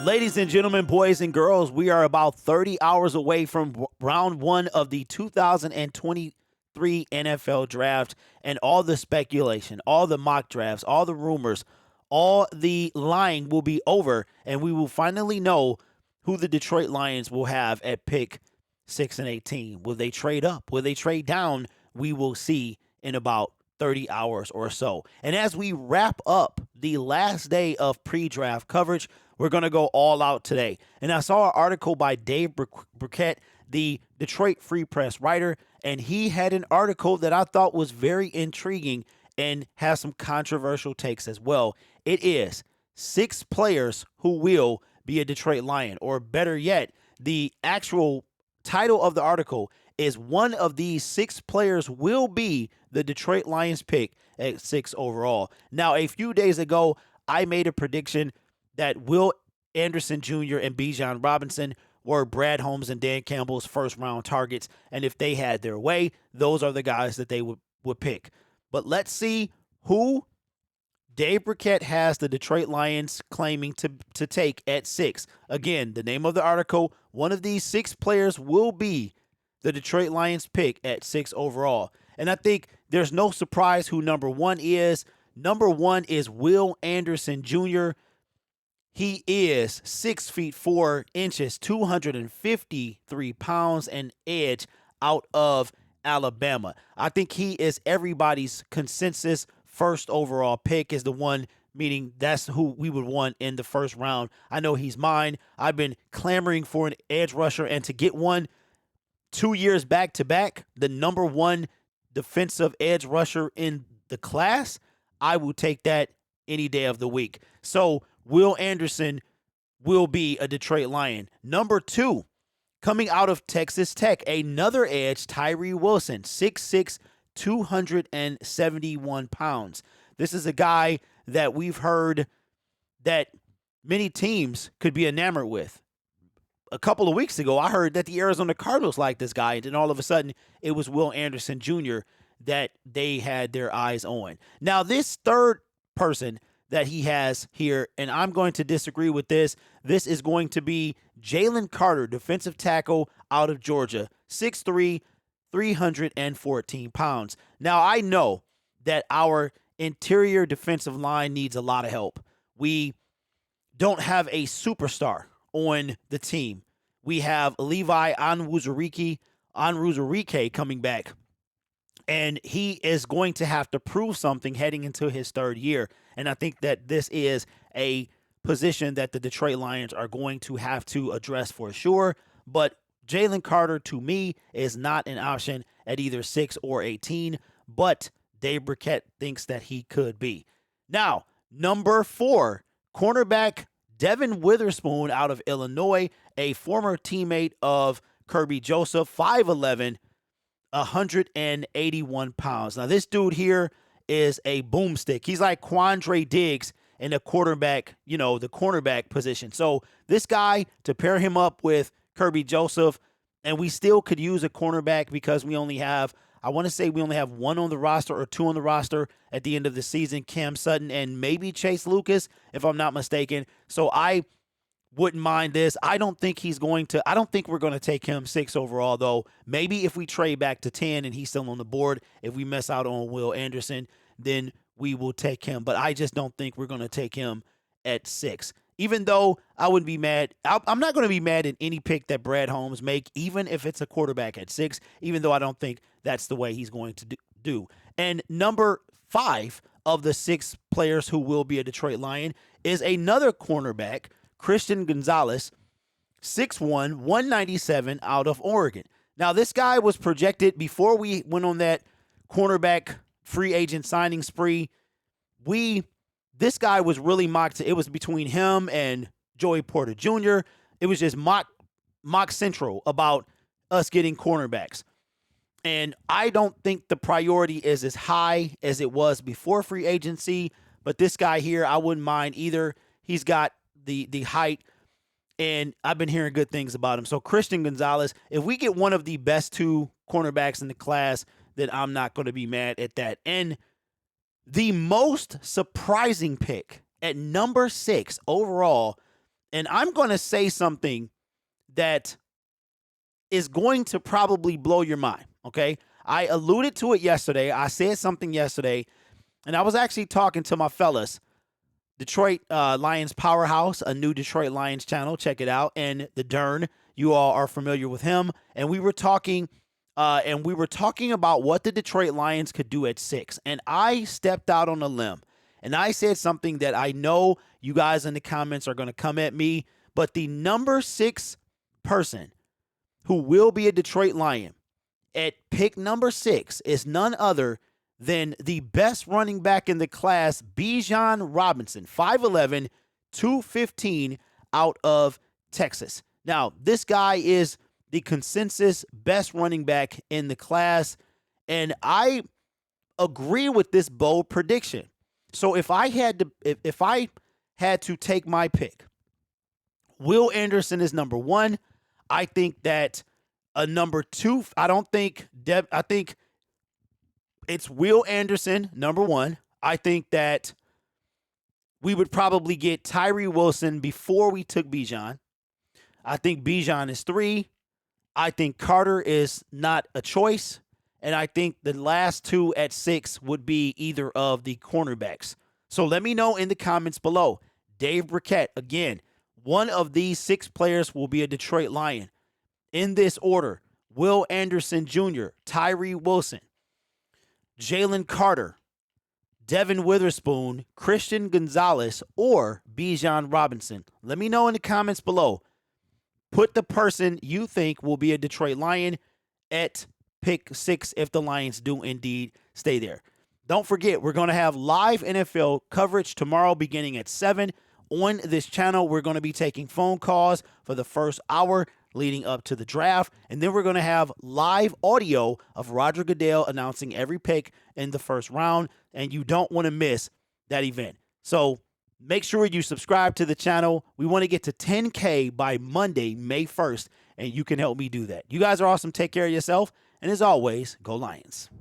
Ladies and gentlemen, boys and girls, we are about 30 hours away from round one of the 2023 NFL draft, and all the speculation, all the mock drafts, all the rumors, all the lying will be over, and we will finally know who the Detroit Lions will have at pick 6 and 18. Will they trade up? Will they trade down? We will see in about 30 hours or so. And as we wrap up the last day of pre-draft coverage, we're going to go all out today. And I saw an article by Dave Burkett, the Detroit Free Press writer, and he had an article that I thought was very intriguing and has some controversial takes as well. It is 6 players who will be a Detroit Lion, or better yet, the actual title of the article is one of these 6 players will be the Detroit Lions pick at 6 overall. Now, a few days ago, I made a prediction that Will Anderson Jr. and Bijan Robinson were Brad Holmes and Dan Campbell's first round targets. And if they had their way, those are the guys that they would pick. But let's see who Dave Burkett has the Detroit Lions claiming to take at 6. Again, the name of the article, one of these 6 players will be the Detroit Lions pick at 6 overall. And I think there's no surprise who number 1 is. Number 1 is Will Anderson Jr. He is 6 feet 4 inches, 253 pounds, and edge out of Alabama. I think he is everybody's consensus first overall pick, is the one, meaning that's who we would want in the first round. I know he's mine. I've been clamoring for an edge rusher, and to get one 2 years back to back, the number 1 defensive edge rusher in the class, I will take that any day of the week. So Will Anderson will be a Detroit Lion. Number 2, coming out of Texas Tech, another edge, Tyree Wilson, 6'6", 271 pounds. This is a guy that we've heard that many teams could be enamored with. A couple of weeks ago, I heard that the Arizona Cardinals liked this guy, and then all of a sudden, it was Will Anderson Jr. that they had their eyes on. Now, this third person that he has here, and I'm going to disagree with this. This is going to be Jalen Carter, defensive tackle out of Georgia, 6'3", 314 pounds. Now, I know that our interior defensive line needs a lot of help. We don't have a superstar on the team. We have Levi Onwuzurike coming back, and he is going to have to prove something heading into his 3rd year. And I think that this is a position that the Detroit Lions are going to have to address for sure. But Jalen Carter, to me, is not an option at either 6 or 18, but Dave Burkett thinks that he could be. Now, number 4, cornerback Devin Witherspoon out of Illinois, a former teammate of Kirby Joseph, 5'11", 181 pounds. Now, this dude here is a boomstick. He's like Quandre Diggs in the quarterback, the cornerback position. So this guy, to pair him up with Kirby Joseph, and we still could use a cornerback because we only have, I want to say we only have 1 on the roster or 2 on the roster at the end of the season, Cam Sutton and maybe Chase Lucas, if I'm not mistaken. So I wouldn't mind this. I don't think we're going to take him 6 overall, though. Maybe if we trade back to 10 and he's still on the board, if we miss out on Will Anderson, then we will take him. But I just don't think we're going to take him at 6. Even though I wouldn't be mad. I'm not going to be mad at any pick that Brad Holmes make, even if it's a quarterback at 6, even though I don't think that's the way he's going to do. And number 5 of the 6 players who will be a Detroit Lion is another cornerback, Christian Gonzalez, 6'1", 197 out of Oregon. Now, this guy was projected before we went on that cornerback free agent signing spree. This guy was really mocked. It was between him and Joey Porter Jr. It was just mock central about us getting cornerbacks. And I don't think the priority is as high as it was before free agency. But this guy here, I wouldn't mind either. He's got the height, and I've been hearing good things about him. So Christian Gonzalez, if we get one of the best 2 cornerbacks in the class, then I'm not going to be mad at that. And the most surprising pick at number 6 overall And I'm going to say something that is going to probably blow your mind, okay? I alluded to it yesterday. I said something yesterday, and I was actually talking to my fellas. Detroit Lions Powerhouse, a new Detroit Lions channel. Check it out. And the Dern, you all are familiar with him. And we were talking about what the Detroit Lions could do at 6. And I stepped out on a limb. And I said something that I know you guys in the comments are going to come at me. But the number 6 person who will be a Detroit Lion at pick number 6 is none other than the best running back in the class, Bijan Robinson, 5'11", 215 out of Texas. Now, this guy is the consensus best running back in the class, and I agree with this bold prediction. So if I had to take my pick, Will Anderson is number 1. I think that a number 2, I think it's Will Anderson, number 1. I think that we would probably get Tyree Wilson before we took Bijan. I think Bijan is 3. I think Carter is not a choice. And I think the last 2 at 6 would be either of the cornerbacks. So let me know in the comments below. Dave Burkett, again, one of these 6 players will be a Detroit Lion. In this order, Will Anderson Jr., Tyree Wilson, Jalen Carter, Devin Witherspoon, Christian Gonzalez, or Bijan Robinson. Let me know in the comments below. Put the person you think will be a Detroit Lion at pick 6 if the Lions do indeed stay there. Don't forget, we're going to have live NFL coverage tomorrow beginning at 7 on this channel. We're going to be taking phone calls for the first hour leading up to the draft. And then we're going to have live audio of Roger Goodell announcing every pick in the first round. And you don't want to miss that event. So make sure you subscribe to the channel. We want to get to 10K by Monday, May 1st. And you can help me do that. You guys are awesome. Take care of yourself. And as always, go Lions.